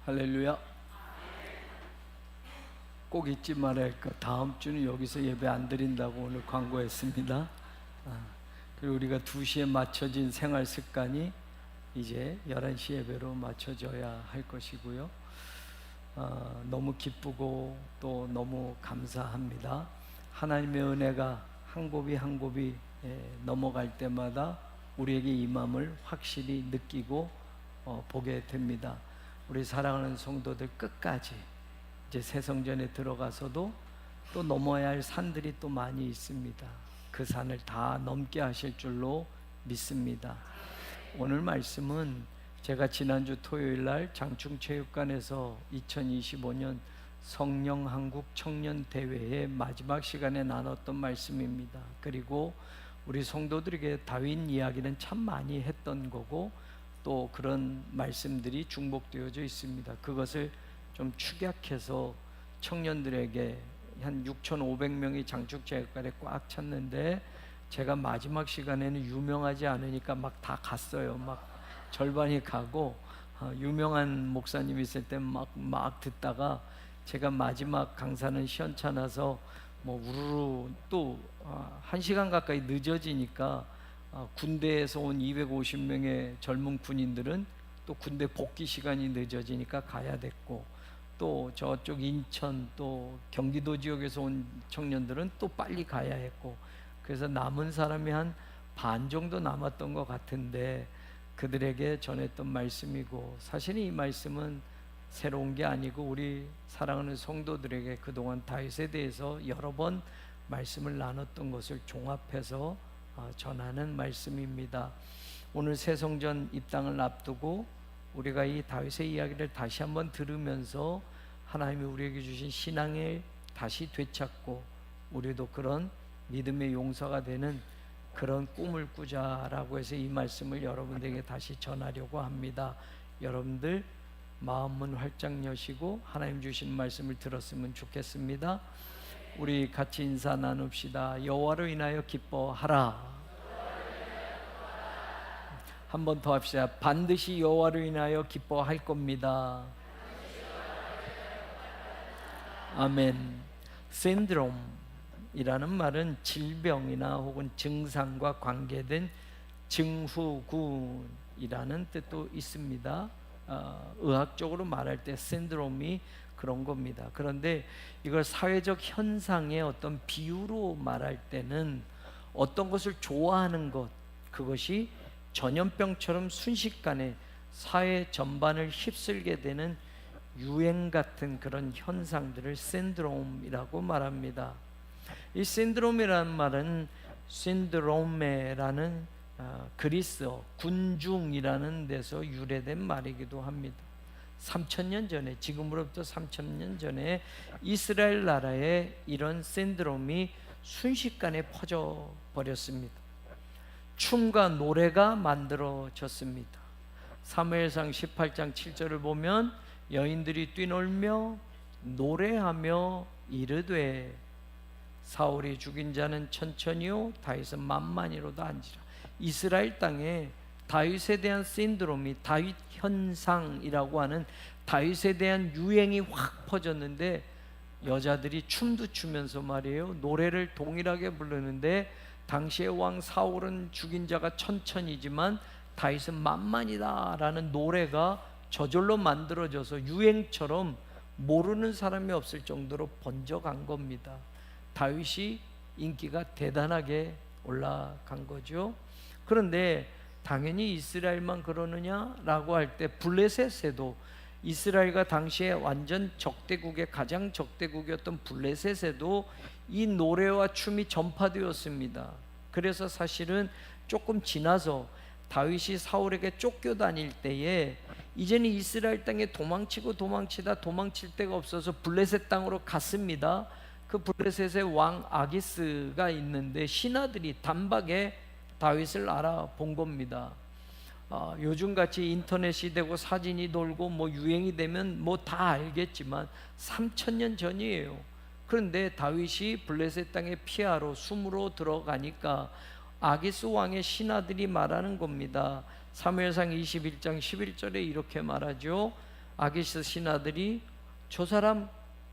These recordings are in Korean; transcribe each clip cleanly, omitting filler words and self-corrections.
할렐루야. 꼭 잊지 말아야 할 것. 다음 주는 여기서 예배 안 드린다고 오늘 광고했습니다. 그리고 우리가 2시에 맞춰진 생활 습관이 이제 11시 예배로 맞춰져야 할 것이고요. 너무 기쁘고 또 너무 감사합니다. 하나님의 은혜가 한 곱이 한 곱이 넘어갈 때마다 우리에게 임함을 확실히 느끼고 보게 됩니다. 우리 사랑하는 성도들, 끝까지 이제 새 성전에 들어가서도 또 넘어야 할 산들이 또 많이 있습니다. 그 산을 다 넘게 하실 줄로 믿습니다. 오늘 말씀은 제가 지난주 토요일날 장충체육관에서 2025년 성령한국 청년대회의 마지막 시간에 나눴던 말씀입니다. 그리고 우리 성도들에게 다윗 이야기는 참 많이 했던 거고, 또 그런 말씀들이 중복되어져 있습니다. 그것을 좀 축약해서 청년들에게 한 6,500명이 장충체육관에 꽉 찼는데, 제가 마지막 시간에는 유명하지 않으니까 막 다 갔어요. 막 절반이 가고, 유명한 목사님 있을 때 막 듣다가 제가 마지막 강사는 시원찮아서 뭐 우르르 또 1시간 가까이 늦어지니까 군대에서 온 250명의 젊은 군인들은 또 군대 복귀 시간이 늦어지니까 가야 됐고, 또 저쪽 인천 또 경기도 지역에서 온 청년들은 또 빨리 가야 했고, 그래서 남은 사람이 한 반 정도 남았던 것 같은데, 그들에게 전했던 말씀이고, 사실 이 말씀은 새로운 게 아니고 우리 사랑하는 성도들에게 그동안 다윗에 대해서 여러 번 말씀을 나눴던 것을 종합해서 전하는 말씀입니다. 오늘 새 성전 입당을 앞두고 우리가 이 다윗의 이야기를 다시 한번 들으면서 하나님이 우리에게 주신 신앙을 다시 되찾고, 우리도 그런 믿음의 용사가 되는 그런 꿈을 꾸자라고 해서 이 말씀을 여러분들에게 다시 전하려고 합니다. 여러분들 마음은 활짝 여시고 하나님 주신 말씀을 들었으면 좋겠습니다. 우리 같이 인사 나눕시다. 여호와로 인하여 기뻐하라. 한 번 더 합시다. 반드시 여호와로 인하여 기뻐할 겁니다. 아멘. 신드롬이라는 말은 질병이나 혹은 증상과 관계된 증후군이라는 뜻도 있습니다. 의학적으로 말할 때 신드롬이 그런 겁니다. 그런데 이걸 사회적 현상의 어떤 비유로 말할 때는 어떤 것을 좋아하는 것, 그것이 전염병처럼 순식간에 사회 전반을 휩쓸게 되는 유행 같은 그런 현상들을 신드롬이라고 말합니다. 이 신드롬이라는 말은 신드로메라는 그리스어 군중이라는 데서 유래된 말이기도 합니다. 3,000년 전에, 지금으로부터 3,000년 전에 이스라엘 나라에 이런 신드롬이 순식간에 퍼져 버렸습니다. 춤과 노래가 만들어졌습니다. 사무엘상 18장 7절을 보면 여인들이 뛰놀며 노래하며 이르되 사울이 죽인 자는 천천히요 다윗은 만만히로도 안지라. 이스라엘 땅에 다윗에 대한 신드롬이, 다윗 현상이라고 하는 다윗에 대한 유행이 확 퍼졌는데, 여자들이 춤도 추면서 말이에요, 노래를 동일하게 부르는데, 당시의 왕 사울은 죽인 자가 천천이지만 다윗은 만만이다 라는 노래가 저절로 만들어져서 유행처럼 모르는 사람이 없을 정도로 번져간 겁니다. 다윗이 인기가 대단하게 올라간 거죠. 그런데 당연히 이스라엘만 그러느냐라고 할 때 블레셋에도, 이스라엘과 당시에 완전 적대국의 가장 적대국이었던 블레셋에도 이 노래와 춤이 전파되었습니다. 그래서 사실은 조금 지나서 다윗이 사울에게 쫓겨다닐 때에 이제는 이스라엘 땅에 도망치다 도망칠 데가 없어서 블레셋 땅으로 갔습니다. 그 블레셋의 왕 아기스가 있는데 신하들이 단박에 다윗을 알아본 겁니다. 요즘같이 인터넷이 되고 사진이 돌고 뭐 유행이 되면 뭐 다 알겠지만 3,000년 전이에요. 그런데 다윗이 블레셋 땅에 피하러 숨으로 들어가니까 아기스 왕의 신하들이 말하는 겁니다. 사무엘상 21장 11절에 이렇게 말하죠. 아기스 신하들이 저 사람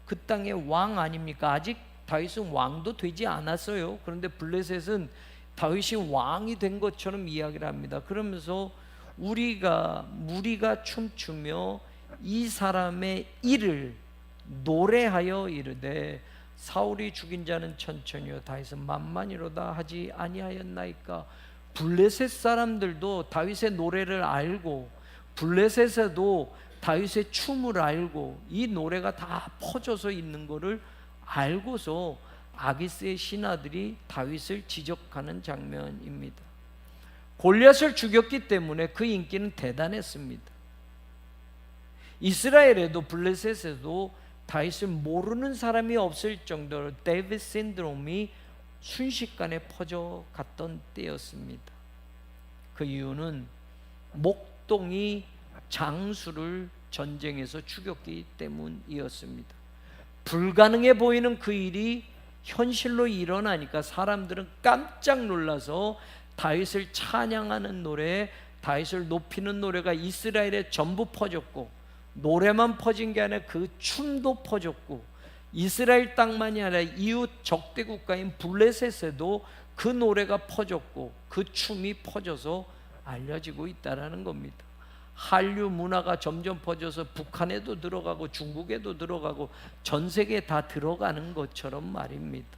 그 땅의 왕 아닙니까? 아직 다윗은 왕도 되지 않았어요. 그런데 블레셋은 다윗이 왕이 된 것처럼 이야기를 합니다. 그러면서 무리가 춤추며 이 사람의 일을 노래하여 이르되 사울이 죽인 자는 천천히요 다윗은 만만이로다 하지 아니하였나이까. 블레셋 사람들도 다윗의 노래를 알고 블레셋에도 다윗의 춤을 알고 이 노래가 다 퍼져서 있는 것을 알고서 아기스의 신하들이 다윗을 지적하는 장면입니다. 골리앗을 죽였기 때문에 그 인기는 대단했습니다. 이스라엘에도 블레셋에도 다윗을 모르는 사람이 없을 정도로 데이비드 신드롬이 순식간에 퍼져갔던 때였습니다. 그 이유는 목동이 장수를 전쟁에서 죽였기 때문이었습니다. 불가능해 보이는 그 일이 현실로 일어나니까 사람들은 깜짝 놀라서 다윗을 찬양하는 노래, 다윗을 높이는 노래가 이스라엘에 전부 퍼졌고, 노래만 퍼진 게 아니라 그 춤도 퍼졌고, 이스라엘 땅만이 아니라 이웃 적대 국가인 블레셋에도 그 노래가 퍼졌고 그 춤이 퍼져서 알려지고 있다는 겁니다. 한류 문화가 점점 퍼져서 북한에도 들어가고 중국에도 들어가고 전 세계에 다 들어가는 것처럼 말입니다.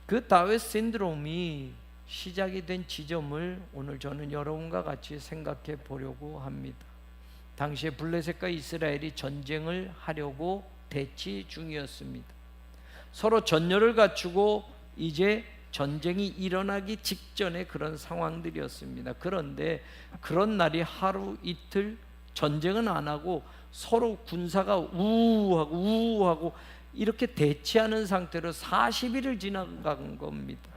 그 다윗 신드롬이 시작이 된 지점을 오늘 저는 여러분과 같이 생각해 보려고 합니다. 당시에 블레셋과 이스라엘이 전쟁을 하려고 대치 중이었습니다. 서로 전열을 갖추고 이제 전쟁이 일어나기 직전의 그런 상황들이었습니다. 그런데 그런 날이 하루 이틀 전쟁은 안 하고 서로 군사가 우우하고 이렇게 대치하는 상태로 40일을 지나간 겁니다.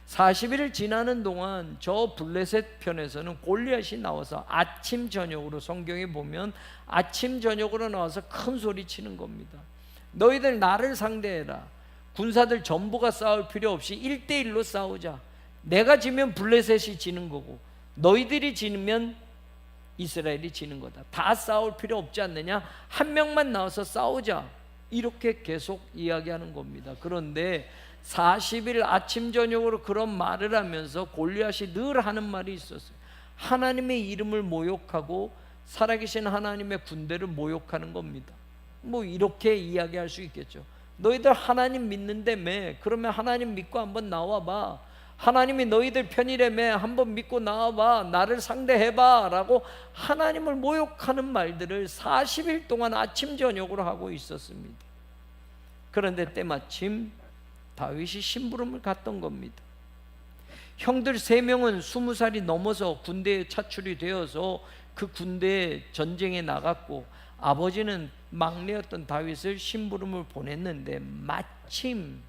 40일을 지나는 동안 저 블레셋 편에서는 골리앗이 나와서 아침 저녁으로, 성경에 보면 아침 저녁으로 나와서 큰 소리 치는 겁니다. 너희들 나를 상대해라. 군사들 전부가 싸울 필요 없이 1대1로 싸우자. 내가 지면 블레셋이 지는 거고 너희들이 지면 이스라엘이 지는 거다. 다 싸울 필요 없지 않느냐? 한 명만 나와서 싸우자. 이렇게 계속 이야기하는 겁니다. 그런데 40일 아침 저녁으로 그런 말을 하면서 골리앗이 늘 하는 말이 있었어요. 하나님의 이름을 모욕하고 살아계신 하나님의 군대를 모욕하는 겁니다. 뭐 이렇게 이야기할 수 있겠죠. 너희들 하나님 믿는다며, 그러면 하나님 믿고 한번 나와봐. 하나님이 너희들 편이라며 한번 믿고 나와봐. 나를 상대해봐 라고 하나님을 모욕하는 말들을 40일 동안 아침 저녁으로 하고 있었습니다. 그런데 때마침 다윗이 심부름을 갔던 겁니다. 형들 3명은 20살이 넘어서 군대에 차출이 되어서 그 군대에 전쟁에 나갔고, 아버지는 막내였던 다윗을 심부름을 보냈는데 마침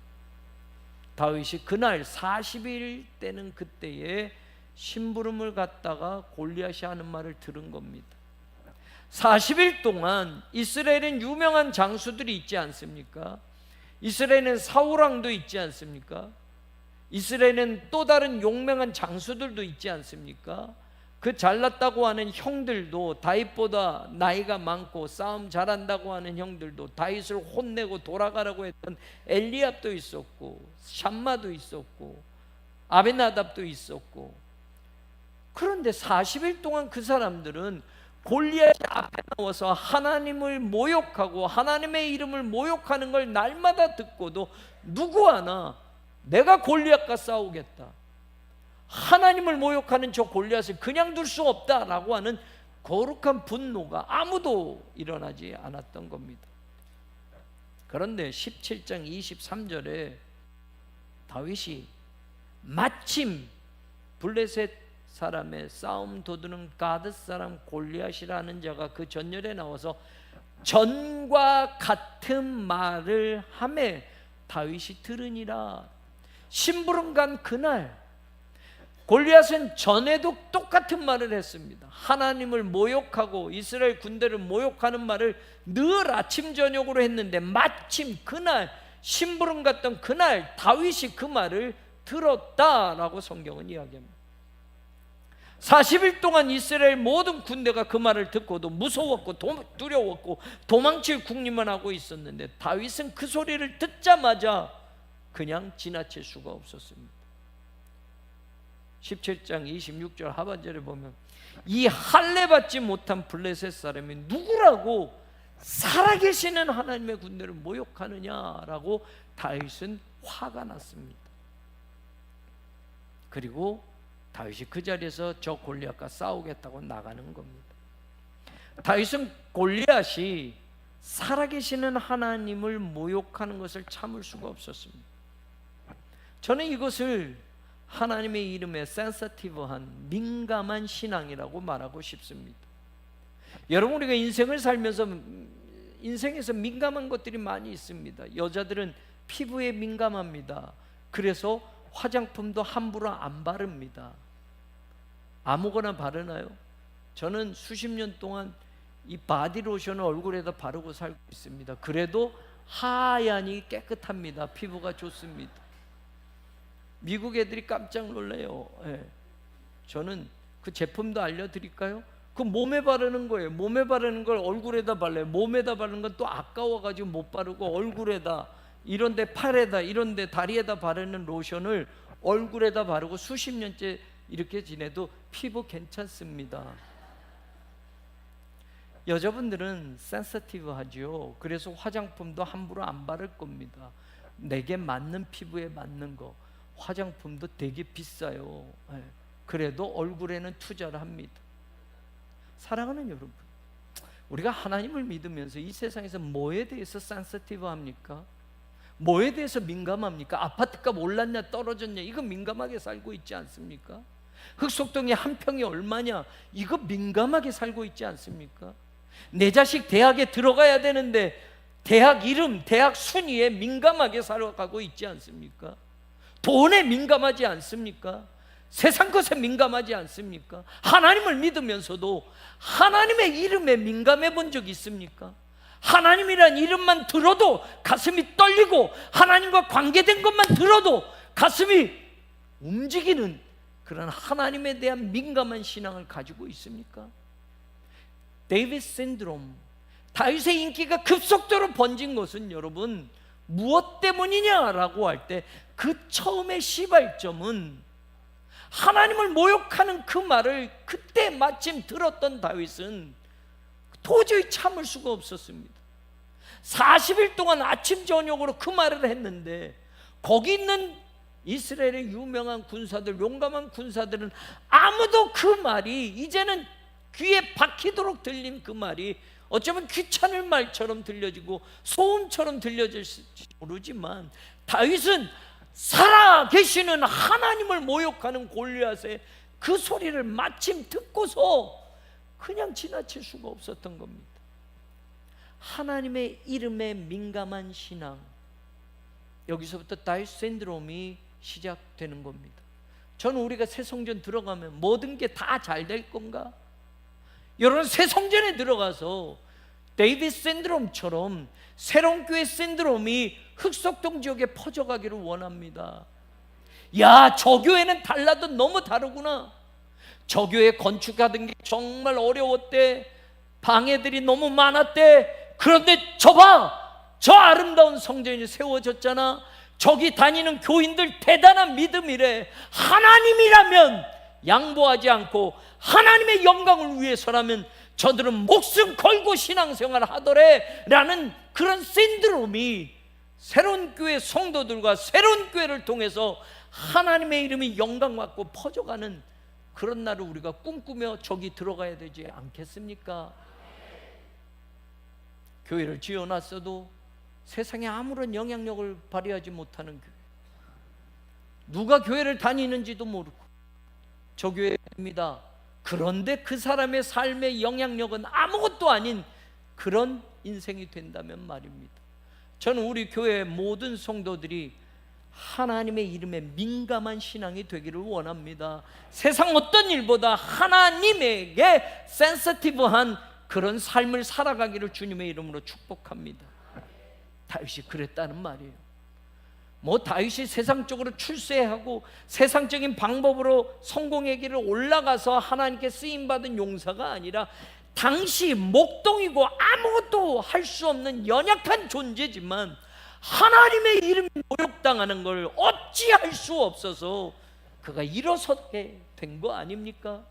다윗이 그날 40일 때는 그때에 심부름을 갔다가 골리앗이 하는 말을 들은 겁니다. 40일 동안 이스라엘엔 유명한 장수들이 있지 않습니까? 이스라엘은 사울왕도 있지 않습니까? 이스라엘은 또 다른 용맹한 장수들도 있지 않습니까? 그 잘났다고 하는 형들도, 다윗보다 나이가 많고 싸움 잘한다고 하는 형들도, 다윗을 혼내고 돌아가라고 했던 엘리압도 있었고, 샴마도 있었고, 아벤나답도 있었고. 그런데 40일 동안 그 사람들은 골리앗이 앞에 나와서 하나님을 모욕하고 하나님의 이름을 모욕하는 걸 날마다 듣고도 누구 하나 내가 골리앗과 싸우겠다, 하나님을 모욕하는 저 골리앗을 그냥 둘 수 없다라고 하는 거룩한 분노가 아무도 일어나지 않았던 겁니다. 그런데 17장 23절에 다윗이 마침 블레셋 사람의 싸움 도두는 가드 사람 골리앗이라는 자가 그 전열에 나와서 전과 같은 말을 하매 다윗이 들으니라. 심부름 간 그날 골리앗은 전에도 똑같은 말을 했습니다. 하나님을 모욕하고 이스라엘 군대를 모욕하는 말을 늘 아침 저녁으로 했는데 마침 그날 심부름 갔던 그날 다윗이 그 말을 들었다라고 성경은 이야기합니다. 40일 동안 이스라엘 모든 군대가 그 말을 듣고도 무서웠고 두려웠고 도망칠 궁리만 하고 있었는데 다윗은 그 소리를 듣자마자 그냥 지나칠 수가 없었습니다. 17장 26절 하반절에 보면 이 할례 받지 못한 블레셋 사람이 누구라고 살아계시는 하나님의 군대를 모욕하느냐라고 다윗은 화가 났습니다. 그리고 다윗이 그 자리에서 저 골리앗과 싸우겠다고 나가는 겁니다. 다윗은 골리앗이 살아계시는 하나님을 모욕하는 것을 참을 수가 없었습니다. 저는 이것을 하나님의 이름에 센서티브한 민감한 신앙이라고 말하고 싶습니다. 여러분, 우리가 인생을 살면서 인생에서 민감한 것들이 많이 있습니다. 여자들은 피부에 민감합니다. 그래서 화장품도 함부로 안 바릅니다. 아무거나 바르나요? 저는 수십 년 동안 이 바디로션을 얼굴에다 바르고 살고 있습니다. 그래도 하얀이 깨끗합니다. 피부가 좋습니다. 미국 애들이 깜짝 놀래요. 저는 그 제품도 알려드릴까요? 그 몸에 바르는 거예요. 몸에 바르는 걸 얼굴에다 발라요. 몸에다 바르는 건 또 아까워가지고 못 바르고 얼굴에다, 이런데 팔에다, 이런데 다리에다 바르는 로션을 얼굴에다 바르고 수십 년째 이렇게 지내도 피부 괜찮습니다. 여자분들은 센서티브하죠. 그래서 화장품도 함부로 안 바를 겁니다. 내게 맞는 피부에 맞는 거. 화장품도 되게 비싸요. 그래도 얼굴에는 투자를 합니다. 사랑하는 여러분, 우리가 하나님을 믿으면서 이 세상에서 뭐에 대해서 센서티브합니까? 뭐에 대해서 민감합니까? 아파트값 올랐냐 떨어졌냐 이거 민감하게 살고 있지 않습니까? 흑석동에 한 평이 얼마냐 이거 민감하게 살고 있지 않습니까? 내 자식 대학에 들어가야 되는데 대학 이름, 대학 순위에 민감하게 살아가고 있지 않습니까? 돈에 민감하지 않습니까? 세상 것에 민감하지 않습니까? 하나님을 믿으면서도 하나님의 이름에 민감해 본 적 있습니까? 하나님이란 이름만 들어도 가슴이 떨리고 하나님과 관계된 것만 들어도 가슴이 움직이는 그런 하나님에 대한 민감한 신앙을 가지고 있습니까? 데이비드 신드롬, 다윗의 인기가 급속도로 번진 것은 여러분 무엇 때문이냐라고 할 때 그 처음의 시발점은 하나님을 모욕하는 그 말을 그때 마침 들었던 다윗은 도저히 참을 수가 없었습니다. 40일 동안 아침 저녁으로 그 말을 했는데 거기 있는 이스라엘의 유명한 군사들, 용감한 군사들은 아무도 그 말이 이제는 귀에 박히도록 들린 그 말이 어쩌면 귀찮을 말처럼 들려지고 소음처럼 들려질지 모르지만 다윗은 살아계시는 하나님을 모욕하는 골리앗의 그 소리를 마침 듣고서 그냥 지나칠 수가 없었던 겁니다. 하나님의 이름에 민감한 신앙, 여기서부터 다윗 신드롬이 시작되는 겁니다. 저는 우리가 새 성전 들어가면 모든 게 다 잘 될 건가? 여러분, 새 성전에 들어가서 데이비드 신드롬처럼 새로운 교회 신드롬이 흑석동 지역에 퍼져가기를 원합니다. 야, 저 교회는 달라도 너무 다르구나. 저 교회 건축하던 게 정말 어려웠대. 방해들이 너무 많았대. 그런데 저 봐, 저 아름다운 성전이 세워졌잖아. 저기 다니는 교인들 대단한 믿음이래. 하나님이라면 양보하지 않고 하나님의 영광을 위해서라면 저들은 목숨 걸고 신앙생활을 하더래 라는 그런 신드롬이 새로운 교회 성도들과 새로운 교회를 통해서 하나님의 이름이 영광받고 퍼져가는 그런 날을 우리가 꿈꾸며 저기 들어가야 되지 않겠습니까? 교회를 지어놨어도 세상에 아무런 영향력을 발휘하지 못하는 교회, 누가 교회를 다니는지도 모르고 저 교회입니다. 그런데 그 사람의 삶의 영향력은 아무것도 아닌 그런 인생이 된다면 말입니다. 저는 우리 교회의 모든 성도들이 하나님의 이름에 민감한 신앙이 되기를 원합니다. 세상 어떤 일보다 하나님에게 센서티브한 그런 삶을 살아가기를 주님의 이름으로 축복합니다. 다윗이 그랬다는 말이에요. 뭐 다윗이 세상적으로 출세하고 세상적인 방법으로 성공의 길을 올라가서 하나님께 쓰임받은 용사가 아니라 당시 목동이고 아무것도 할 수 없는 연약한 존재지만 하나님의 이름이 모욕당하는 걸 어찌할 수 없어서 그가 일어서게 된 거 아닙니까?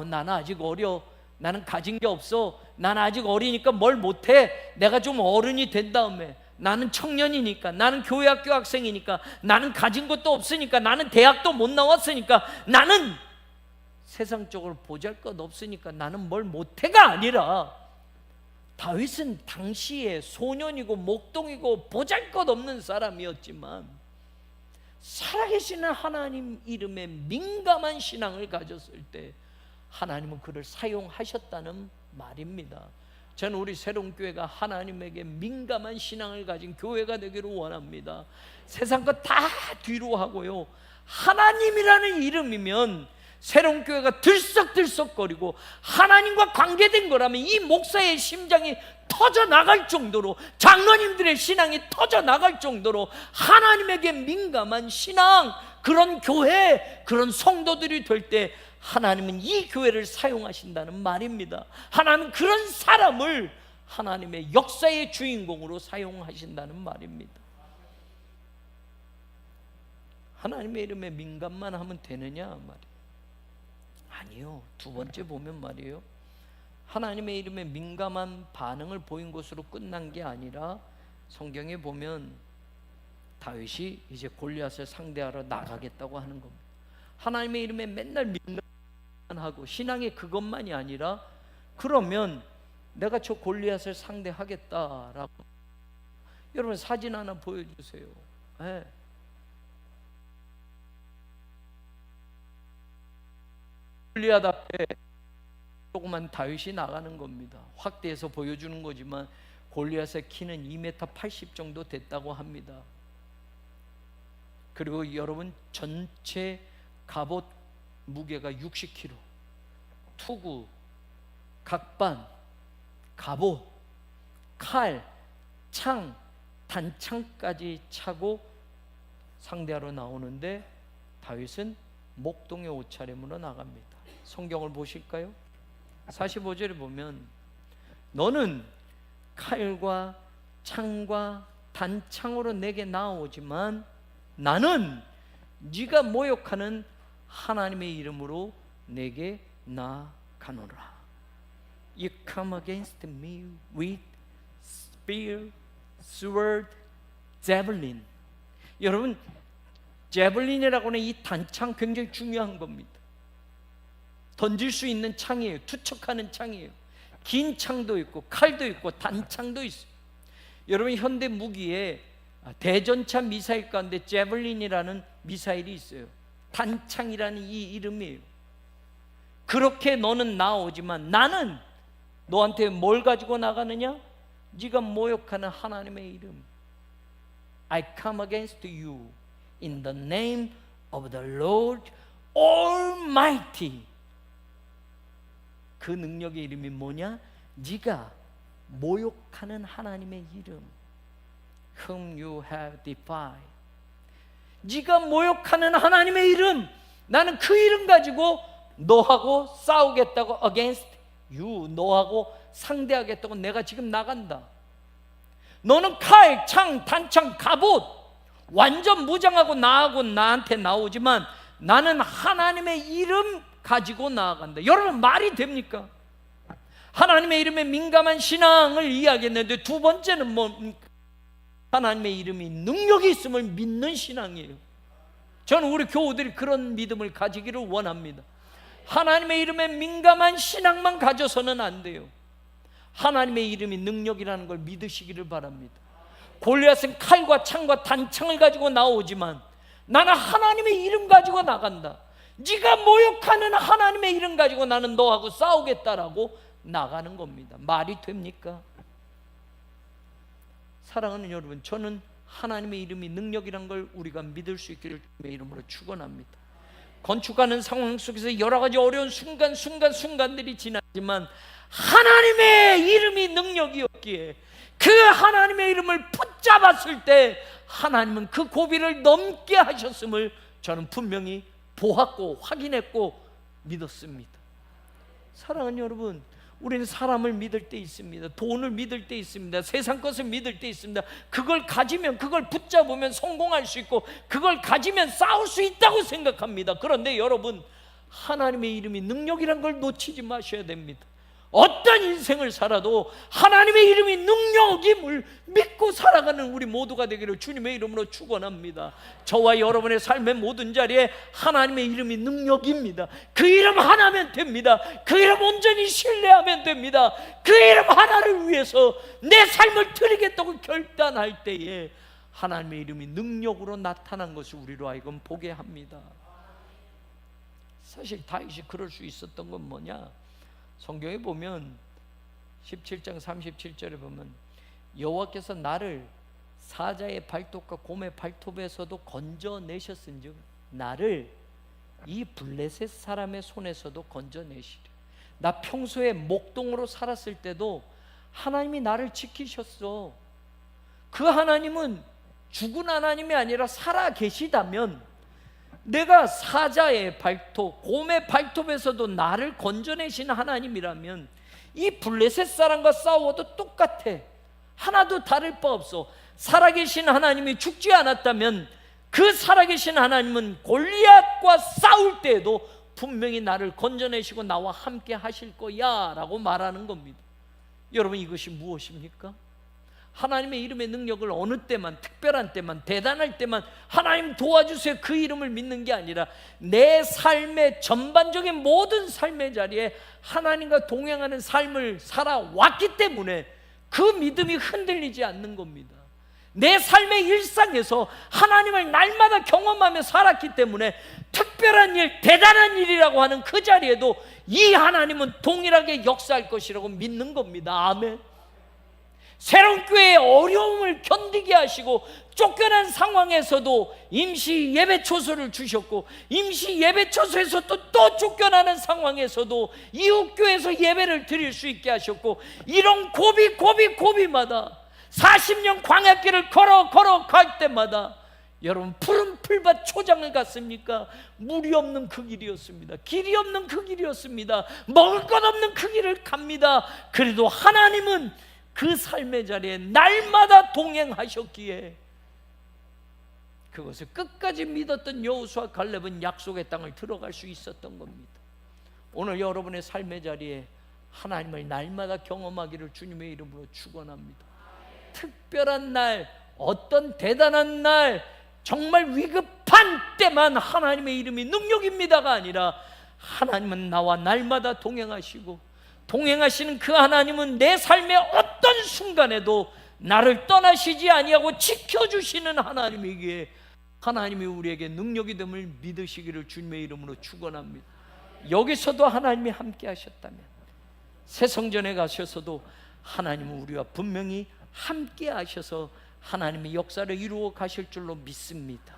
나는 아직 어려, 나는 가진 게 없어, 나는 아직 어리니까 뭘 못해, 내가 좀 어른이 된 다음에, 나는 청년이니까, 나는 교회 학교 학생이니까, 나는 가진 것도 없으니까, 나는 대학도 못 나왔으니까, 나는 세상적으로 보잘것없으니까 나는 뭘 못해가 아니라, 다윗은 당시에 소년이고 목동이고 보잘것없는 사람이었지만 살아계시는 하나님 이름에 민감한 신앙을 가졌을 때 하나님은 그를 사용하셨다는 말입니다. 저는 우리 새로운 교회가 하나님에게 민감한 신앙을 가진 교회가 되기를 원합니다. 세상 것 다 뒤로 하고요, 하나님이라는 이름이면 새로운 교회가 들썩들썩거리고 하나님과 관계된 거라면 이 목사의 심장이 터져 나갈 정도로, 장로님들의 신앙이 터져 나갈 정도로 하나님에게 민감한 신앙, 그런 교회, 그런 성도들이 될 때 하나님은 이 교회를 사용하신다는 말입니다. 하나님은 그런 사람을 하나님의 역사의 주인공으로 사용하신다는 말입니다. 하나님의 이름에 민감만 하면 되느냐 말이에요. 아니요. 두 번째 보면 말이에요, 하나님의 이름에 민감한 반응을 보인 것으로 끝난 게 아니라 성경에 보면 다윗이 이제 골리앗을 상대하러 나가겠다고 하는 겁니다. 하나님의 이름에 맨날 민감하고 신앙이 그것만이 아니라, 그러면 내가 저 골리앗을 상대하겠다라고. 여러분 사진 하나 보여주세요. 네. 골리앗 앞에 조그만 다윗이 나가는 겁니다. 확대해서 보여주는 거지만 골리앗의 키는 2m 80 정도 됐다고 합니다. 그리고 여러분 전체 갑옷 무게가 60kg, 투구, 각반, 갑옷, 칼, 창, 단창까지 차고 상대하러 나오는데 다윗은 목동의 옷차림으로 나갑니다. 성경을 보실까요? 45절에 보면 너는 칼과 창과 단창으로 내게 나오지만 나는 네가 모욕하는 하나님의 이름으로 내게 나아가노라. You come against me with spear, sword, javelin. 여러분 제블린이라고 하는 이 단창 굉장히 중요한 겁니다. 던질 수 있는 창이에요. 투척하는 창이에요. 긴 창도 있고 칼도 있고 단창도 있어요. 여러분 현대 무기에 대전차 미사일 가운데 제블린이라는 미사일이 있어요. 단창이라는 이 이름이에요. 그렇게 너는 나오지만 나는 너한테 뭘 가지고 나가느냐? 네가 모욕하는 하나님의 이름. I come against you in the name of the Lord Almighty. 그 능력의 이름이 뭐냐? 네가 모욕하는 하나님의 이름, whom you have defied. 네가 모욕하는 하나님의 이름, 나는 그 이름 가지고 너하고 싸우겠다고, against you, 너하고 상대하겠다고 내가 지금 나간다. 너는 칼, 창, 단창, 갑옷 완전 무장하고 나한테 나오지만 나는 하나님의 이름 가지고 나아간다. 여러분 말이 됩니까? 하나님의 이름에 민감한 신앙을 이야기했는데 두 번째는 뭡니까? 하나님의 이름이 능력이 있음을 믿는 신앙이에요. 저는 우리 교우들이 그런 믿음을 가지기를 원합니다. 하나님의 이름에 민감한 신앙만 가져서는 안 돼요. 하나님의 이름이 능력이라는 걸 믿으시기를 바랍니다. 골리앗은 칼과 창과 단창을 가지고 나오지만 나는 하나님의 이름 가지고 나간다. 네가 모욕하는 하나님의 이름 가지고 나는 너하고 싸우겠다라고 나가는 겁니다. 말이 됩니까? 사랑하는 여러분, 저는 하나님의 이름이 능력이란 걸 우리가 믿을 수 있기를 주님의 이름으로 축원합니다. 건축하는 상황 속에서 여러 가지 어려운 순간들이 지나지만 하나님의 이름이 능력이었기에 그 하나님의 이름을 붙잡았을 때 하나님은 그 고비를 넘게 하셨음을 저는 분명히 보았고 확인했고 믿었습니다. 사랑하는 여러분, 우리는 사람을 믿을 때 있습니다. 돈을 믿을 때 있습니다. 세상 것을 믿을 때 있습니다. 그걸 가지면, 그걸 붙잡으면 성공할 수 있고, 그걸 가지면 싸울 수 있다고 생각합니다. 그런데 여러분, 하나님의 이름이 능력이란 걸 놓치지 마셔야 됩니다. 어떤 인생을 살아도 하나님의 이름이 능력임을 믿고 살아가는 우리 모두가 되기를 주님의 이름으로 축원합니다. 저와 여러분의 삶의 모든 자리에 하나님의 이름이 능력입니다. 그 이름 하나면 됩니다. 그 이름 온전히 신뢰하면 됩니다. 그 이름 하나를 위해서 내 삶을 드리겠다고 결단할 때에 하나님의 이름이 능력으로 나타난 것을 우리로 하여금 보게 합니다. 사실 다윗이 그럴 수 있었던 건 뭐냐? 성경에 보면 17장 37절에 보면 여호와께서 나를 사자의 발톱과 곰의 발톱에서도 건져내셨은즉 나를 이 블레셋 사람의 손에서도 건져내시리. 나 평소에 목동으로 살았을 때도 하나님이 나를 지키셨어. 그 하나님은 죽은 하나님이 아니라 살아 계시다면 내가 사자의 발톱, 곰의 발톱에서도 나를 건져내신 하나님이라면 이 블레셋 사람과 싸워도 똑같아. 하나도 다를 바 없어. 살아계신 하나님이 죽지 않았다면 그 살아계신 하나님은 골리앗과 싸울 때에도 분명히 나를 건져내시고 나와 함께 하실 거야 라고 말하는 겁니다. 여러분, 이것이 무엇입니까? 하나님의 이름의 능력을 어느 때만, 특별한 때만, 대단할 때만 하나님 도와주세요 그 이름을 믿는 게 아니라 내 삶의 전반적인 모든 삶의 자리에 하나님과 동행하는 삶을 살아왔기 때문에 그 믿음이 흔들리지 않는 겁니다. 내 삶의 일상에서 하나님을 날마다 경험하며 살았기 때문에 특별한 일, 대단한 일이라고 하는 그 자리에도 이 하나님은 동일하게 역사할 것이라고 믿는 겁니다. 아멘. 새로운 교회의 어려움을 견디게 하시고 쫓겨난 상황에서도 임시 예배초소를 주셨고, 임시 예배초소에서 또 쫓겨나는 상황에서도 이웃교회에서 예배를 드릴 수 있게 하셨고, 이런 고비마다 40년 광야길을 걸어갈 때마다 여러분, 푸른 풀밭 초장을 갔습니까? 물이 없는 그 길이었습니다. 길이 없는 그 길이었습니다. 먹을 것 없는 그 길을 갑니다. 그래도 하나님은 그 삶의 자리에 날마다 동행하셨기에 그것을 끝까지 믿었던 여호수아 갈렙은 약속의 땅을 들어갈 수 있었던 겁니다. 오늘 여러분의 삶의 자리에 하나님을 날마다 경험하기를 주님의 이름으로 축원합니다. 특별한 날, 어떤 대단한 날, 정말 위급한 때만 하나님의 이름이 능력입니다가 아니라 하나님은 나와 날마다 동행하시고, 동행하시는 그 하나님은 내 삶의 어떤 순간에도 나를 떠나시지 아니하고 지켜주시는 하나님이기에 하나님이 우리에게 능력이 됨을 믿으시기를 주님의 이름으로 축원합니다. 여기서도 하나님이 함께 하셨다면 새 성전에 가셔서도 하나님은 우리와 분명히 함께 하셔서 하나님의 역사를 이루어 가실 줄로 믿습니다.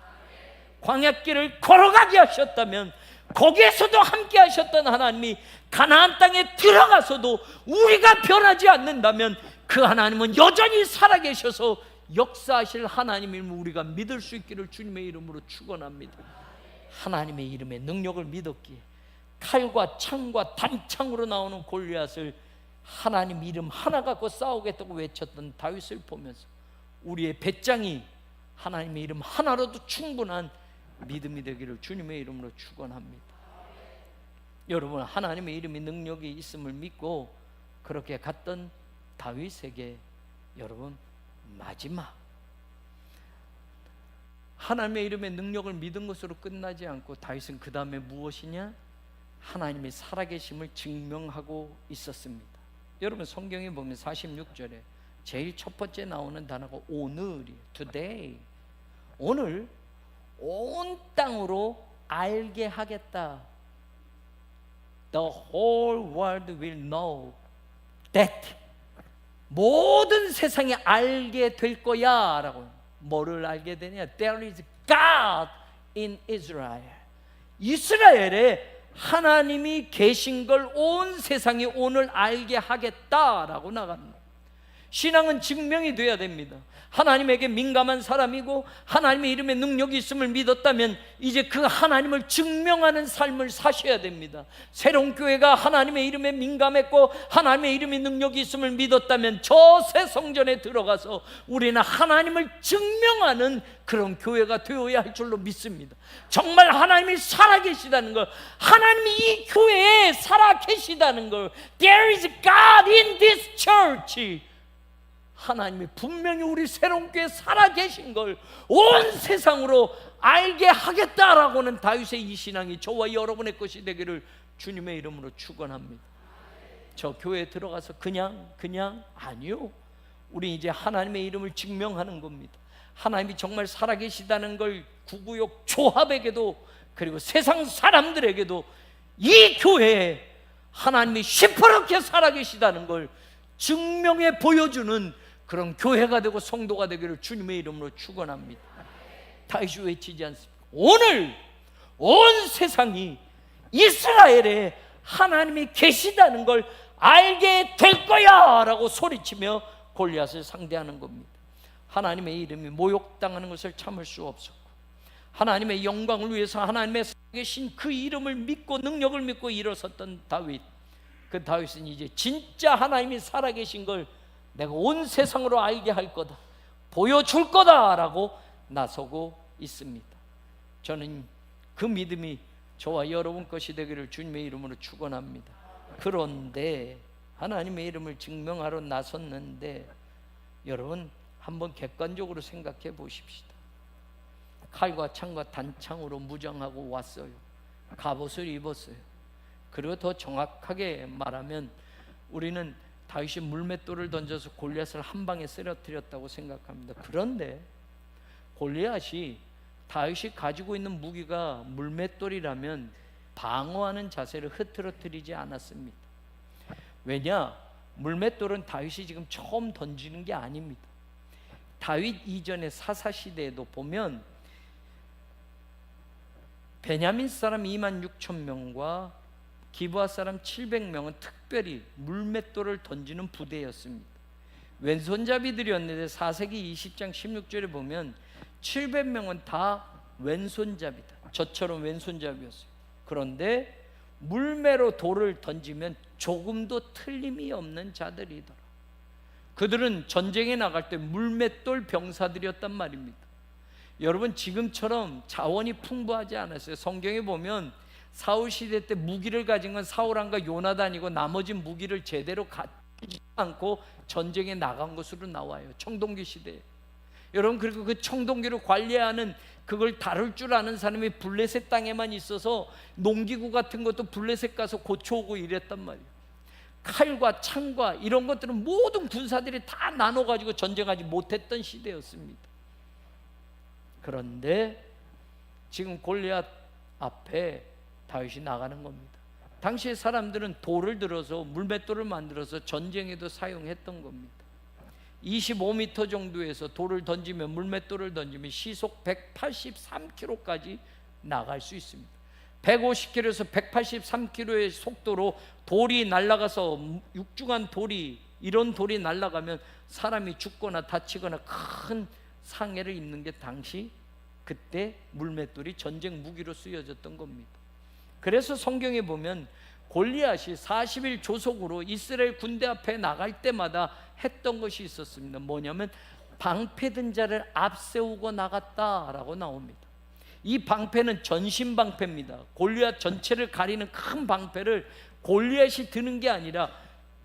광야길을 걸어가게 하셨다면 거기에서도 함께 하셨던 하나님이 가나안 땅에 들어가서도 우리가 변하지 않는다면 그 하나님은 여전히 살아계셔서 역사하실 하나님임을 우리가 믿을 수 있기를 주님의 이름으로 축원합니다. 하나님의 이름의 능력을 믿었기에 칼과 창과 단창으로 나오는 골리앗을 하나님 이름 하나 갖고 싸우겠다고 외쳤던 다윗을 보면서 우리의 배짱이 하나님의 이름 하나로도 충분한 믿음이 되기를 주님의 이름으로 축원합니다. 여러분, 하나님의 이름이 능력이 있음을 믿고 그렇게 갔던 다윗에게 여러분 마지막 하나님의 이름의 능력을 믿은 것으로 끝나지 않고 다윗은 그 다음에 무엇이냐? 하나님의 살아계심을 증명하고 있었습니다. 여러분, 성경에 보면 46절에 제일 첫 번째 나오는 단어가 오늘이에요. Today. 오늘 온 땅으로 알게 하겠다. The whole world will know that. 모든 세상이 알게 될 거야 라고. 뭐를 알게 되냐? There is God in Israel. 이스라엘에 하나님이 계신 걸 온 세상이 오늘 알게 하겠다라고 나갑니다. 신앙은 증명이 돼야 됩니다. 하나님에게 민감한 사람이고 하나님의 이름에 능력이 있음을 믿었다면 이제 그 하나님을 증명하는 삶을 사셔야 됩니다. 새로운 교회가 하나님의 이름에 민감했고 하나님의 이름에 능력이 있음을 믿었다면 저 새 성전에 들어가서 우리는 하나님을 증명하는 그런 교회가 되어야 할 줄로 믿습니다. 정말 하나님이 살아계시다는 걸, 하나님이 이 교회에 살아계시다는 걸, There is God in this church, 하나님이 분명히 우리 새로운 교회에 살아계신 걸 온 세상으로 알게 하겠다라고는 다윗의 이 신앙이 저와 여러분의 것이 되기를 주님의 이름으로 축원합니다. 저 교회에 들어가서 그냥 아니요. 우리 이제 하나님의 이름을 증명하는 겁니다. 하나님이 정말 살아계시다는 걸 구구역 조합에게도 그리고 세상 사람들에게도 이 교회에 하나님이 시퍼렇게 살아계시다는 걸 증명해 보여주는 그런 교회가 되고 성도가 되기를 주님의 이름으로 축원합니다. 다시 외치지 않습니까? 오늘 온 세상이 이스라엘에 하나님이 계시다는 걸 알게 될 거야 라고 소리치며 골리앗을 상대하는 겁니다. 하나님의 이름이 모욕당하는 것을 참을 수 없었고 하나님의 영광을 위해서 하나님의 살아계신 그 이름을 믿고 능력을 믿고 일어섰던 다윗, 그 다윗은 이제 진짜 하나님이 살아계신 걸 내가 온 세상으로 알게 할 거다, 보여줄 거다라고 나서고 있습니다. 저는 그 믿음이 저와 여러분 것이 되기를 주님의 이름으로 축원합니다. 그런데 하나님의 이름을 증명하러 나섰는데 여러분 한번 객관적으로 생각해 보십시다. 칼과 창과 단창으로 무장하고 왔어요. 갑옷을 입었어요. 그리고 더 정확하게 말하면 우리는 다윗이 물맷돌을 던져서 골리앗을 한 방에 쓰러뜨렸다고 생각합니다. 그런데 골리앗이 다윗이 가지고 있는 무기가 물맷돌이라면 방어하는 자세를 흐트러뜨리지 않았습니다. 왜냐? 물맷돌은 다윗이 지금 처음 던지는 게 아닙니다. 다윗 이전의 사사시대에도 보면 베냐민 사람 26,000명과 기브아 사람 700명은 특별히 물맷돌을 던지는 부대였습니다. 왼손잡이들이었는데 4세기 20장 16절에 보면 700명은 다 왼손잡이다. 저처럼 왼손잡이였어요. 그런데 물매로 돌을 던지면 조금도 틀림이 없는 자들이더라. 그들은 전쟁에 나갈 때 물맷돌 병사들이었단 말입니다. 여러분 지금처럼 자원이 풍부하지 않았어요. 성경에 보면 사울 시대 때 무기를 가진 건 사울왕과 요나단이고 나머지 무기를 제대로 갖지 않고 전쟁에 나간 것으로 나와요. 청동기 시대에. 여러분 그리고 그 청동기를 관리하는 그걸 다룰 줄 아는 사람이 블레셋 땅에만 있어서 농기구 같은 것도 블레셋 가서 고쳐오고 이랬단 말이에요. 칼과 창과 이런 것들은 모든 군사들이 다 나눠가지고 전쟁하지 못했던 시대였습니다. 그런데 지금 골리앗 앞에 다윗이 나가는 겁니다. 당시의 사람들은 돌을 들어서 물맷돌을 만들어서 전쟁에도 사용했던 겁니다. 25m 정도에서 돌을 던지면 물맷돌을 던지면 시속 183km까지 나갈 수 있습니다. 150km에서 183km의 속도로 돌이 날아가서 육중한 돌이 이런 돌이 날아가면 사람이 죽거나 다치거나 큰 상해를 입는 게 당시 그때 물맷돌이 전쟁 무기로 쓰여졌던 겁니다. 그래서 성경에 보면 골리앗이 40일 조속으로 이스라엘 군대 앞에 나갈 때마다 했던 것이 있었습니다. 뭐냐면 방패든 자를 앞세우고 나갔다라고 나옵니다. 이 방패는 전신 방패입니다. 골리앗 전체를 가리는 큰 방패를 골리앗이 드는 게 아니라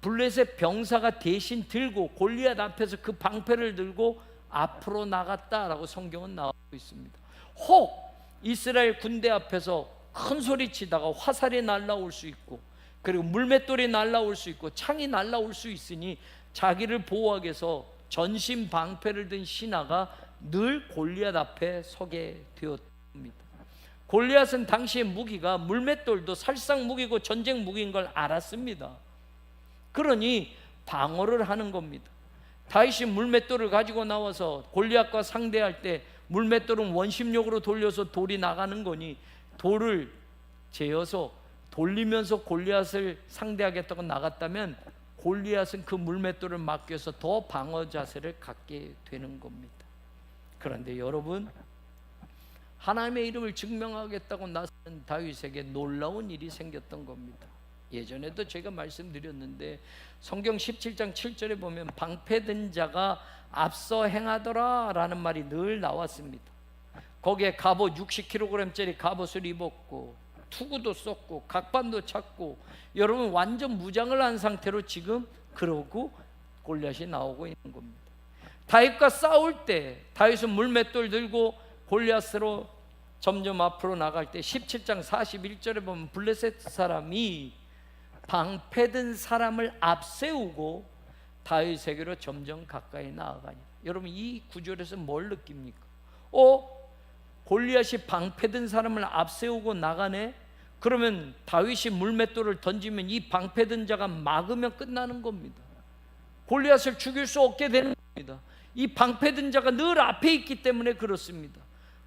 블레셋 병사가 대신 들고 골리앗 앞에서 그 방패를 들고 앞으로 나갔다라고 성경은 나오고 있습니다. 혹 이스라엘 군대 앞에서 큰 소리 치다가 화살이 날라올 수 있고 그리고 물맷돌이 날라올 수 있고 창이 날라올 수 있으니 자기를 보호하기 위해서 전신 방패를 든 신하가 늘 골리앗 앞에 서게 되었습니다. 골리앗은 당시의 무기가 물맷돌도 살상 무기고 전쟁 무기인 걸 알았습니다. 그러니 방어를 하는 겁니다. 다윗이 물맷돌을 가지고 나와서 골리앗과 상대할 때 물맷돌은 원심력으로 돌려서 돌이 나가는 거니 돌을 재어서 돌리면서 골리앗을 상대하겠다고 나갔다면 골리앗은 그 물맷돌을 막기 위해서 더 방어 자세를 갖게 되는 겁니다. 그런데 여러분, 하나님의 이름을 증명하겠다고 나선 다윗에게 놀라운 일이 생겼던 겁니다. 예전에도 제가 말씀드렸는데 성경 17장 7절에 보면 방패든 자가 앞서 행하더라 라는 말이 늘 나왔습니다. 거기에 갑옷 60kg짜리 갑옷을 입었고 투구도 썼고 각반도 찼고, 여러분 완전 무장을 한 상태로 지금 그러고 골리앗이 나오고 있는 겁니다. 다윗과 싸울 때 다윗은 물맷돌 들고 골리앗으로 점점 앞으로 나갈 때 17장 41절에 보면 블레셋 사람이 방패든 사람을 앞세우고 다윗에게로 점점 가까이 나아가니, 여러분 이 구절에서 뭘 느낍니까? 골리앗이 방패든 사람을 앞세우고 나가네? 그러면 다윗이 물맷돌을 던지면 이 방패든 자가 막으면 끝나는 겁니다. 골리앗을 죽일 수 없게 되는 겁니다. 이 방패든 자가 늘 앞에 있기 때문에 그렇습니다.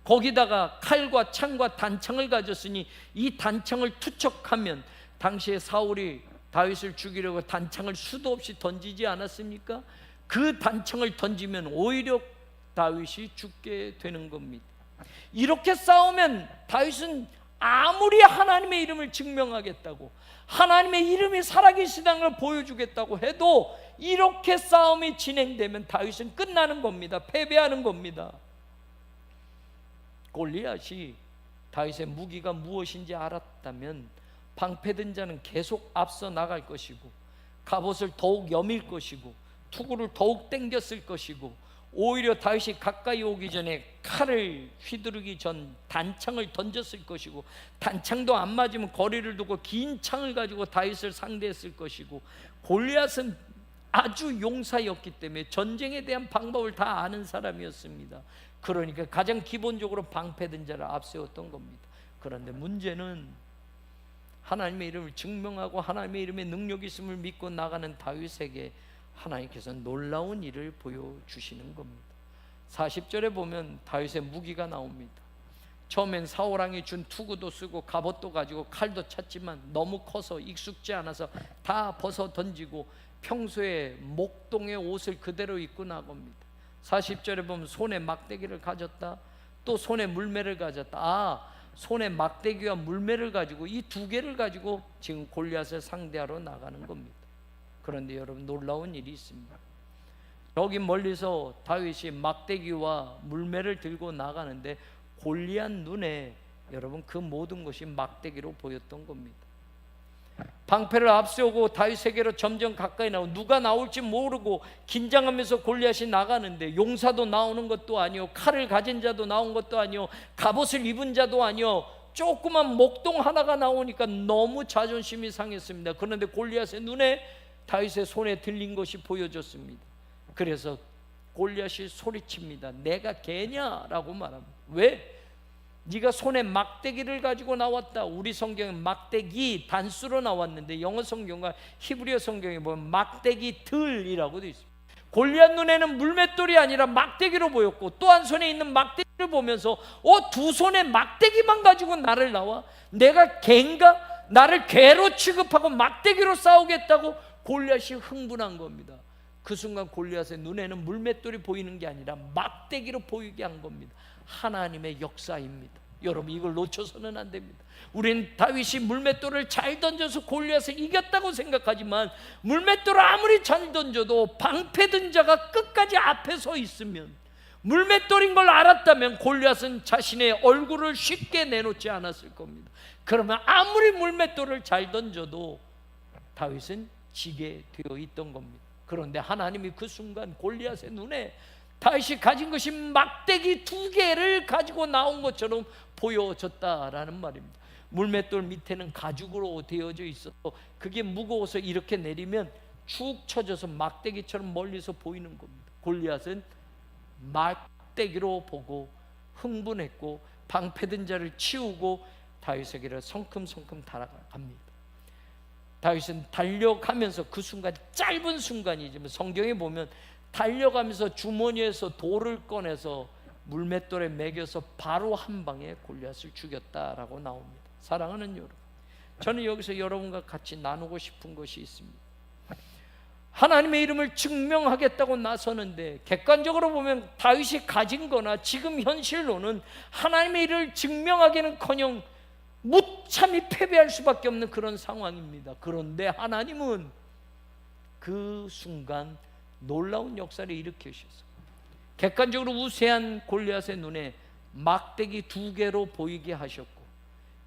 거기다가 칼과 창과 단창을 가졌으니 이 단창을 투척하면, 당시에 사울이 다윗을 죽이려고 단창을 수도 없이 던지지 않았습니까? 그 단창을 던지면 오히려 다윗이 죽게 되는 겁니다. 이렇게 싸우면 다윗은 아무리 하나님의 이름을 증명하겠다고, 하나님의 이름이 살아계시다는 걸 보여주겠다고 해도 이렇게 싸움이 진행되면 다윗은 끝나는 겁니다. 패배하는 겁니다. 골리앗이 다윗의 무기가 무엇인지 알았다면 방패든 자는 계속 앞서 나갈 것이고, 갑옷을 더욱 여밀 것이고, 투구를 더욱 당겼을 것이고, 오히려 다윗이 가까이 오기 전에 칼을 휘두르기 전 단창을 던졌을 것이고, 단창도 안 맞으면 거리를 두고 긴 창을 가지고 다윗을 상대했을 것이고, 골리앗은 아주 용사였기 때문에 전쟁에 대한 방법을 다 아는 사람이었습니다. 그러니까 가장 기본적으로 방패든 자를 앞세웠던 겁니다. 그런데 문제는 하나님의 이름을 증명하고 하나님의 이름의 능력이 있음을 믿고 나가는 다윗에게 하나님께서 놀라운 일을 보여주시는 겁니다. 40절에 보면 다윗의 무기가 나옵니다. 처음엔 사울왕이 준 투구도 쓰고 갑옷도 가지고 칼도 찼지만 너무 커서 익숙지 않아서 다 벗어 던지고 평소에 목동의 옷을 그대로 입고 나갑니다. 40절에 보면 손에 막대기를 가졌다, 또 손에 물매를 가졌다. 손에 막대기와 물매를 가지고 이 두 개를 가지고 지금 골리앗을 상대하러 나가는 겁니다. 그런데 여러분, 놀라운 일이 있습니다. 저기 멀리서 다윗이 막대기와 물매를 들고 나가는데 골리앗 눈에 여러분 그 모든 것이 막대기로 보였던 겁니다. 방패를 앞세우고 다윗에게로 점점 가까이 나오고, 누가 나올지 모르고 긴장하면서 골리앗이 나가는데 용사도 나오는 것도 아니요, 칼을 가진 자도 나온 것도 아니요, 갑옷을 입은 자도 아니요, 조그만 목동 하나가 나오니까 너무 자존심이 상했습니다. 그런데 골리앗의 눈에 다윗의 손에 들린 것이 보여졌습니다. 그래서 골리앗이 소리칩니다. 내가 개냐라고 말합니다. 왜? 네가 손에 막대기를 가지고 나왔다. 우리 성경은 막대기 단수로 나왔는데 영어 성경과 히브리어 성경에 보면 막대기 들이라고 되어 있습니다. 골리앗 눈에는 물맷돌이 아니라 막대기로 보였고, 또 한 손에 있는 막대기를 보면서 두 손에 막대기만 가지고 나를 나와? 내가 개인가? 나를 개로 취급하고 막대기로 싸우겠다고? 골리앗이 흥분한 겁니다. 그 순간 골리앗의 눈에는 물맷돌이 보이는 게 아니라 막대기로 보이게 한 겁니다. 하나님의 역사입니다. 여러분, 이걸 놓쳐서는 안 됩니다. 우리는 다윗이 물맷돌을 잘 던져서 골리앗을 이겼다고 생각하지만, 물맷돌을 아무리 잘 던져도 방패든 자가 끝까지 앞에 서 있으면, 물맷돌인 걸 알았다면 골리앗은 자신의 얼굴을 쉽게 내놓지 않았을 겁니다. 그러면 아무리 물맷돌을 잘 던져도 다윗은 지게 되어 있던 겁니다. 그런데 하나님이 그 순간 골리앗의 눈에 다윗이 가진 것이 막대기 2개를 가지고 나온 것처럼 보여졌다라는 말입니다. 물맷돌 밑에는 가죽으로 되어져 있어서 그게 무거워서 이렇게 내리면 축 처져서 막대기처럼 멀리서 보이는 겁니다. 골리앗은 막대기로 보고 흥분했고 방패든 자를 치우고 다윗에게로 성큼성큼 달아갑니다. 다윗은 달려가면서 그 순간, 짧은 순간이지만 성경에 보면 달려가면서 주머니에서 돌을 꺼내서 물맷돌에 매겨서 바로 한 방에 골리앗을 죽였다라고 나옵니다. 사랑하는 여러분, 저는 여기서 여러분과 같이 나누고 싶은 것이 있습니다. 하나님의 이름을 증명하겠다고 나서는데, 객관적으로 보면 다윗이 가진 거나 지금 현실로는 하나님의 이름을 증명하기는커녕 무참히 패배할 수밖에 없는 그런 상황입니다. 그런데 하나님은 그 순간 놀라운 역사를 일으키셔서 객관적으로 우세한 골리앗의 눈에 막대기 2개로 보이게 하셨고,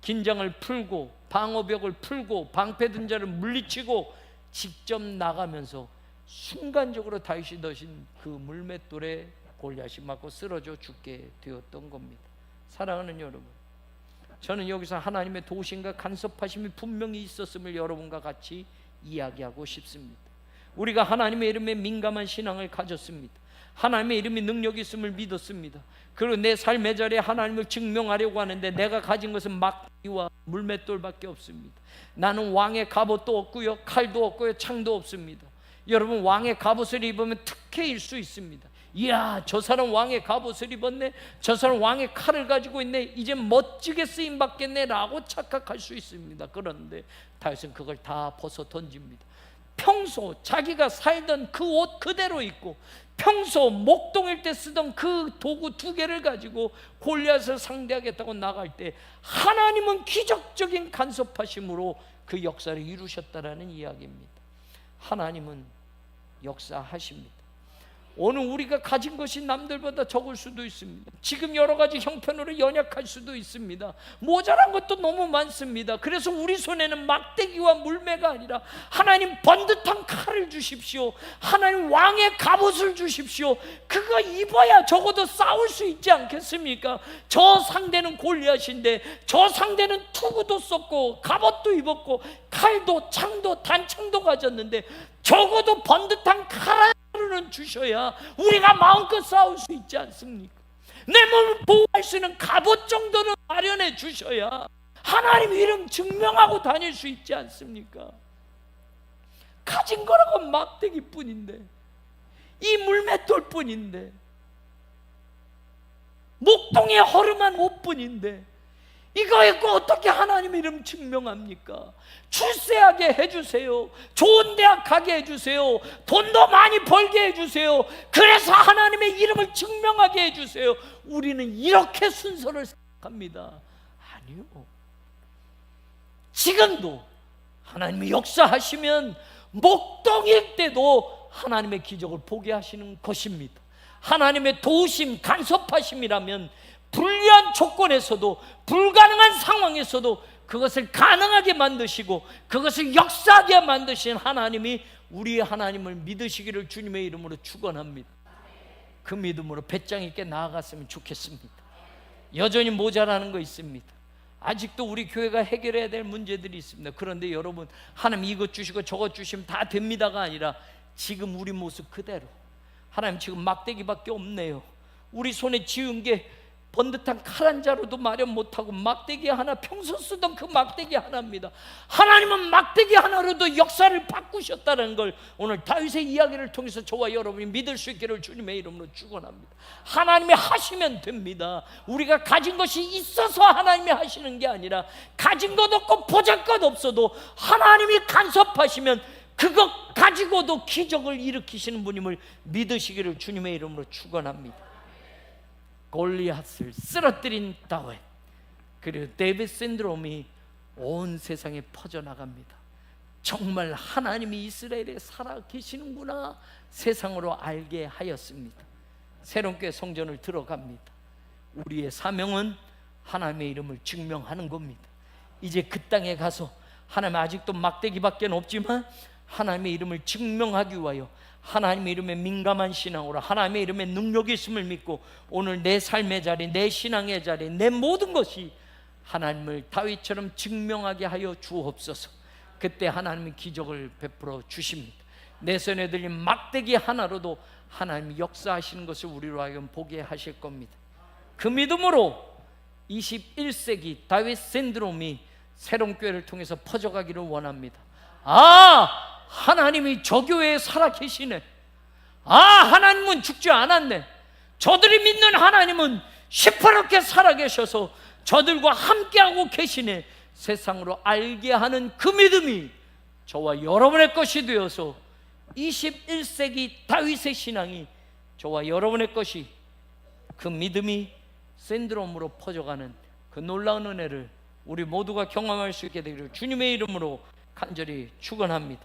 긴장을 풀고 방어벽을 풀고 방패든 자를 물리치고 직접 나가면서 순간적으로 다윗이 넣으신 그 물맷돌에 골리앗이 맞고 쓰러져 죽게 되었던 겁니다. 사랑하는 여러분, 저는 여기서 하나님의 도우심과 간섭하심이 분명히 있었음을 여러분과 같이 이야기하고 싶습니다. 우리가 하나님의 이름에 민감한 신앙을 가졌습니다. 하나님의 이름이 능력이 있음을 믿었습니다. 그리고 내 삶의 자리에 하나님을 증명하려고 하는데 내가 가진 것은 막대기와 물맷돌밖에 없습니다. 나는 왕의 갑옷도 없고요, 칼도 없고요, 창도 없습니다. 여러분, 왕의 갑옷을 입으면 특혜일 수 있습니다. 이야, 저 사람 왕의 갑옷을 입었네, 저 사람 왕의 칼을 가지고 있네, 이제 멋지게 쓰임 받겠네 라고 착각할 수 있습니다. 그런데 다윗은 그걸 다 벗어 던집니다. 평소 자기가 살던 그 옷 그대로 입고 평소 목동일 때 쓰던 그 도구 2개를 가지고 골리앗을 상대하겠다고 나갈 때 하나님은 기적적인 간섭하심으로 그 역사를 이루셨다라는 이야기입니다. 하나님은 역사하십니다. 오늘 우리가 가진 것이 남들보다 적을 수도 있습니다. 지금 여러 가지 형편으로 연약할 수도 있습니다. 모자란 것도 너무 많습니다. 그래서 우리 손에는 막대기와 물매가 아니라 하나님 번듯한 칼을 주십시오. 하나님 왕의 갑옷을 주십시오. 그거 입어야 적어도 싸울 수 있지 않겠습니까? 저 상대는 골리앗인데 저 상대는 투구도 썼고 갑옷도 입었고 칼도 창도 단창도 가졌는데 적어도 번듯한 칼 는 주셔야 우리가 마음껏 싸울 수 있지 않습니까? 내 몸을 보호할 수 있는 갑옷 정도는 마련해 주셔야 하나님 이름 증명하고 다닐 수 있지 않습니까? 가진 거라고 막대기뿐인데, 이 물맷돌뿐인데, 목동에 허름한 옷뿐인데 이거 입고 어떻게 하나님 이름 증명합니까? 출세하게 해주세요. 좋은 대학 가게 해주세요. 돈도 많이 벌게 해주세요. 그래서 하나님의 이름을 증명하게 해주세요. 우리는 이렇게 순서를 생각합니다. 아니요. 지금도 하나님이 역사하시면 목동일 때도 하나님의 기적을 보게 하시는 것입니다. 하나님의 도우심, 간섭하심이라면 불리한 조건에서도, 불가능한 상황에서도 그것을 가능하게 만드시고 그것을 역사하게 만드신 하나님이 우리의 하나님을 믿으시기를 주님의 이름으로 축원합니다. 그 믿음으로 배짱 있게 나아갔으면 좋겠습니다. 여전히 모자라는 거 있습니다. 아직도 우리 교회가 해결해야 될 문제들이 있습니다. 그런데 여러분, 하나님 이것 주시고 저것 주시면 다 됩니다가 아니라 지금 우리 모습 그대로, 하나님 지금 막대기밖에 없네요. 우리 손에 쥐은 게 번듯한 칼 한 자루도 마련 못하고 막대기 하나, 평소 쓰던 그 막대기 하나입니다. 하나님은 막대기 하나로도 역사를 바꾸셨다는 걸 오늘 다윗의 이야기를 통해서 저와 여러분이 믿을 수 있기를 주님의 이름으로 축원합니다. 하나님이 하시면 됩니다. 우리가 가진 것이 있어서 하나님이 하시는 게 아니라 가진 것 없고 보잘것 없어도 하나님이 간섭하시면 그것 가지고도 기적을 일으키시는 분임을 믿으시기를 주님의 이름으로 축원합니다. 골리앗을 쓰러뜨린 다윗, 그리고 데이빗 신드롬이 온 세상에 퍼져나갑니다. 정말 하나님이 이스라엘에 살아계시는구나 세상으로 알게 하였습니다. 새롭게 성전을 들어갑니다. 우리의 사명은 하나님의 이름을 증명하는 겁니다. 이제 그 땅에 가서 하나님 아직도 막대기밖에 없지만 하나님의 이름을 증명하기 위하여 하나님의 이름에 민감한 신앙으로 하나님의 이름에 능력이 있음을 믿고 오늘 내 삶의 자리, 내 신앙의 자리, 내 모든 것이 하나님을 다윗처럼 증명하게 하여 주옵소서. 그때 하나님이 기적을 베풀어 주십니다. 내 손에 들린 막대기 하나로도 하나님이 역사하시는 것을 우리로 하여금 보게 하실 겁니다. 그 믿음으로 21세기 다윗 신드롬이 새로운 교회를 통해서 퍼져가기를 원합니다. 하나님이 저 교회에 살아계시네. 하나님은 죽지 않았네. 저들이 믿는 하나님은 시퍼렇게 살아계셔서 저들과 함께하고 계시네. 세상으로 알게 하는 그 믿음이 저와 여러분의 것이 되어서 21세기 다윗의 신앙이 저와 여러분의 것이 그 믿음이 신드롬으로 퍼져가는 그 놀라운 은혜를 우리 모두가 경험할 수 있게 되기를 주님의 이름으로 간절히 축원합니다.